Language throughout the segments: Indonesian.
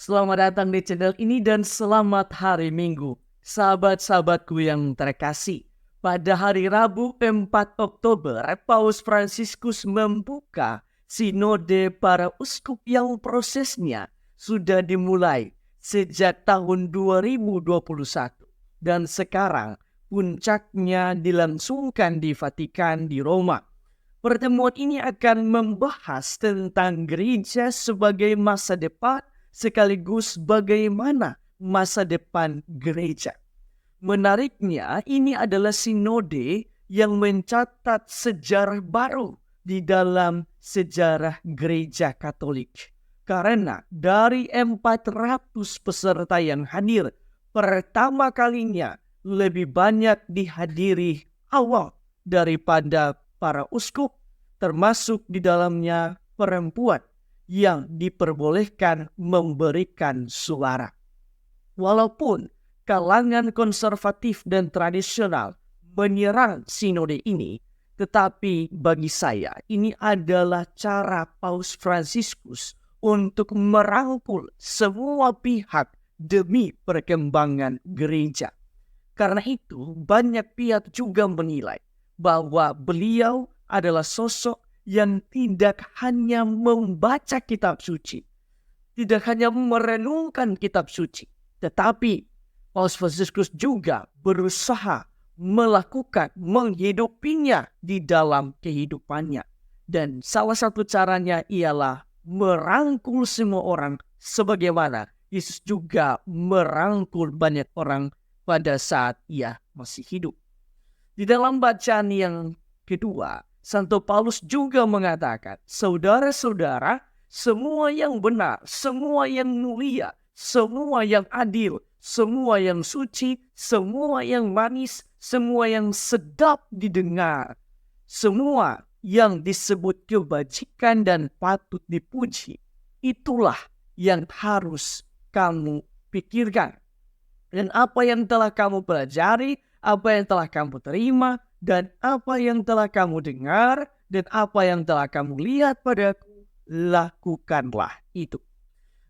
Selamat datang di channel ini dan selamat hari Minggu. Sahabat-sahabatku yang terkasih, pada hari Rabu 4 Oktober, Paus Fransiskus membuka Sinode para Uskup yang prosesnya sudah dimulai sejak tahun 2021 dan sekarang puncaknya dilangsungkan di Vatikan di Roma. Pertemuan ini akan membahas tentang gereja sebagai masa depan sekaligus bagaimana masa depan gereja. Menariknya, ini adalah sinode yang mencatat sejarah baru di dalam sejarah gereja Katolik. Karena dari 400 peserta yang hadir, pertama kalinya lebih banyak dihadiri awal daripada para uskup, termasuk di dalamnya perempuan yang diperbolehkan memberikan suara. Walaupun kalangan konservatif dan tradisional menyerang sinode ini, tetapi bagi saya ini adalah cara Paus Fransiskus untuk merangkul semua pihak demi perkembangan gereja. Karena itu banyak pihak juga menilai bahwa beliau adalah sosok yang tidak hanya membaca kitab suci, tidak hanya merenungkan kitab suci, tetapi Paus Fransiskus juga berusaha menghidupinya di dalam kehidupannya. Dan salah satu caranya ialah merangkul semua orang sebagaimana Yesus juga merangkul banyak orang pada saat ia masih hidup. Di dalam bacaan yang kedua, Santo Paulus juga mengatakan, saudara-saudara, semua yang benar, semua yang mulia, semua yang adil, semua yang suci, semua yang manis, semua yang sedap didengar, semua yang disebut kebajikan dan patut dipuji, itulah yang harus kamu pikirkan. Dan apa yang telah kamu pelajari, apa yang telah kamu terima, dan apa yang telah kamu dengar, dan apa yang telah kamu lihat padaku, lakukanlah itu.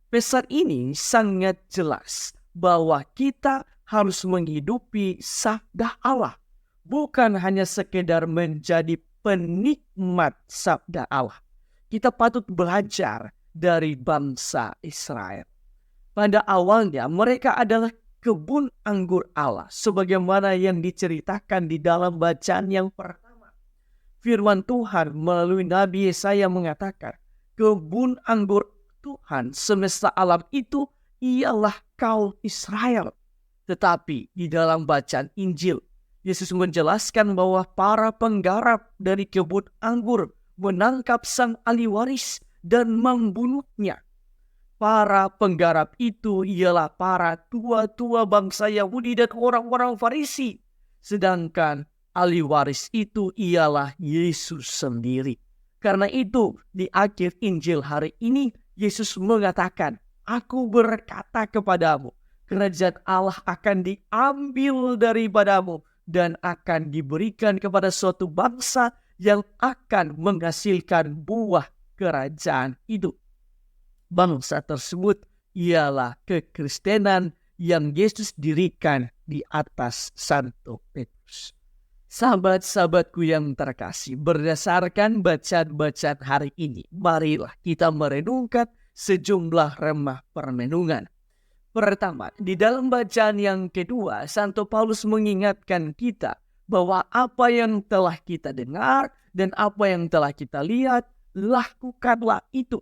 Pesan ini sangat jelas bahwa kita harus menghidupi sabda Allah. Bukan hanya sekedar menjadi penikmat sabda Allah. Kita patut belajar dari bangsa Israel. Pada awalnya mereka adalah kebun anggur Allah, sebagaimana yang diceritakan di dalam bacaan yang pertama. Firman Tuhan melalui Nabi Yesaya mengatakan, kebun anggur Tuhan semesta alam itu ialah kaum Israel. Tetapi di dalam bacaan Injil, Yesus menjelaskan bahwa para penggarap dari kebun anggur menangkap sang ahli waris dan membunuhnya. Para penggarap itu ialah para tua-tua bangsa Yahudi dan orang-orang Farisi. Sedangkan ahli waris itu ialah Yesus sendiri. Karena itu di akhir Injil hari ini Yesus mengatakan, aku berkata kepadamu, kerajaan Allah akan diambil daripadamu dan akan diberikan kepada suatu bangsa yang akan menghasilkan buah kerajaan itu. Bangsa tersebut ialah kekristenan yang Yesus dirikan di atas Santo Petrus. Sahabat-sahabatku yang terkasih, berdasarkan bacaan-bacaan hari ini, marilah kita merenungkan sejumlah remah permenungan. Pertama, di dalam bacaan yang kedua, Santo Paulus mengingatkan kita bahwa apa yang telah kita dengar dan apa yang telah kita lihat, lakukanlah itu.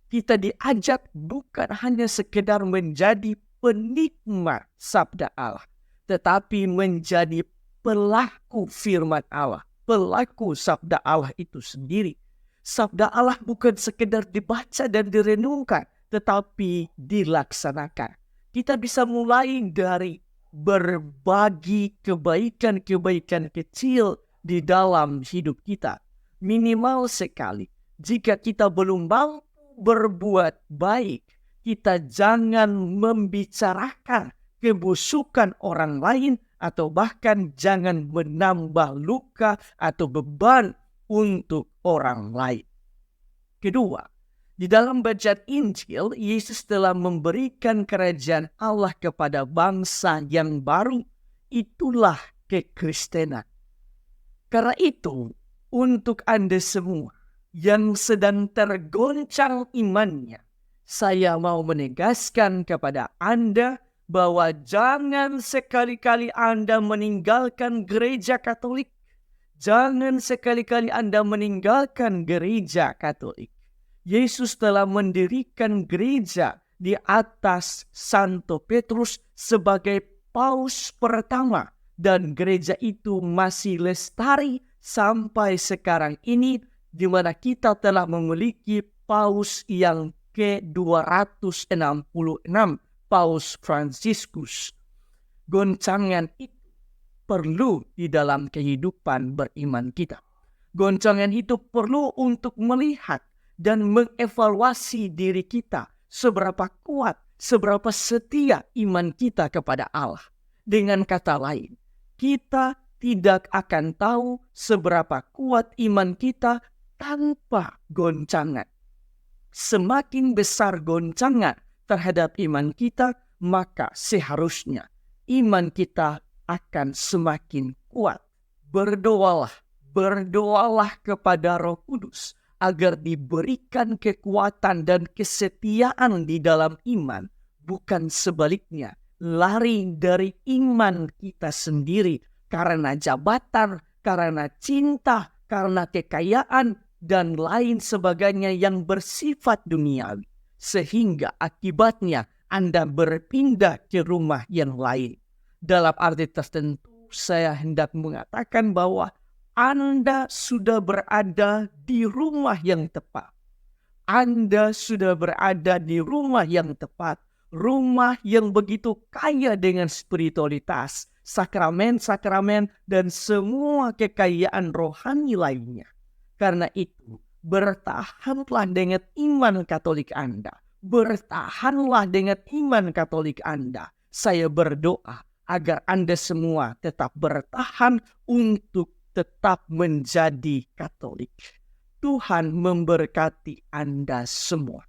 Kita diajak bukan hanya sekedar menjadi penikmat sabda Allah, tetapi menjadi pelaku firman Allah, pelaku sabda Allah itu sendiri. Sabda Allah bukan sekedar dibaca dan direnungkan, tetapi dilaksanakan. Kita bisa mulai dari berbagi kebaikan-kebaikan kecil di dalam hidup kita. Minimal sekali, jika kita belum mampu berbuat baik, kita jangan membicarakan kebusukan orang lain atau bahkan jangan menambah luka atau beban untuk orang lain. Kedua, Di dalam bacaan Injil, Yesus telah memberikan kerajaan Allah kepada bangsa yang baru. Itulah kekristenan. Karena itu, untuk Anda semua yang sedang tergoncang imannya, saya mau menegaskan kepada Anda bahwa jangan sekali-kali Anda meninggalkan gereja Katolik. Jangan sekali-kali Anda meninggalkan gereja Katolik. Yesus telah mendirikan gereja di atas Santo Petrus sebagai paus pertama. Dan gereja itu masih lestari sampai sekarang ini, di mana kita telah memiliki paus yang ke-266, Paus Fransiskus. Goncangan itu perlu di dalam kehidupan beriman kita. Goncangan itu perlu untuk melihat dan mengevaluasi diri kita. Seberapa kuat, seberapa setia iman kita kepada Allah. Dengan kata lain, kita tidak akan tahu seberapa kuat iman kita tanpa goncangan. Semakin besar goncangan terhadap iman kita, maka seharusnya iman kita akan semakin kuat. Berdoalah kepada Roh Kudus agar diberikan kekuatan dan kesetiaan di dalam iman, bukan sebaliknya, lari dari iman kita sendiri karena jabatan, karena cinta, karena kekayaan, dan lain sebagainya yang bersifat duniawi. Sehingga akibatnya Anda berpindah ke rumah yang lain. Dalam arti tertentu, saya hendak mengatakan bahwa Anda sudah berada di rumah yang tepat. Anda sudah berada di rumah yang tepat. Rumah yang begitu kaya dengan spiritualitas, sakramen-sakramen, dan semua kekayaan rohani lainnya. Karena itu, bertahanlah dengan iman Katolik Anda. Bertahanlah dengan iman Katolik Anda. Saya berdoa agar Anda semua tetap bertahan untuk tetap menjadi Katolik. Tuhan memberkati Anda semua.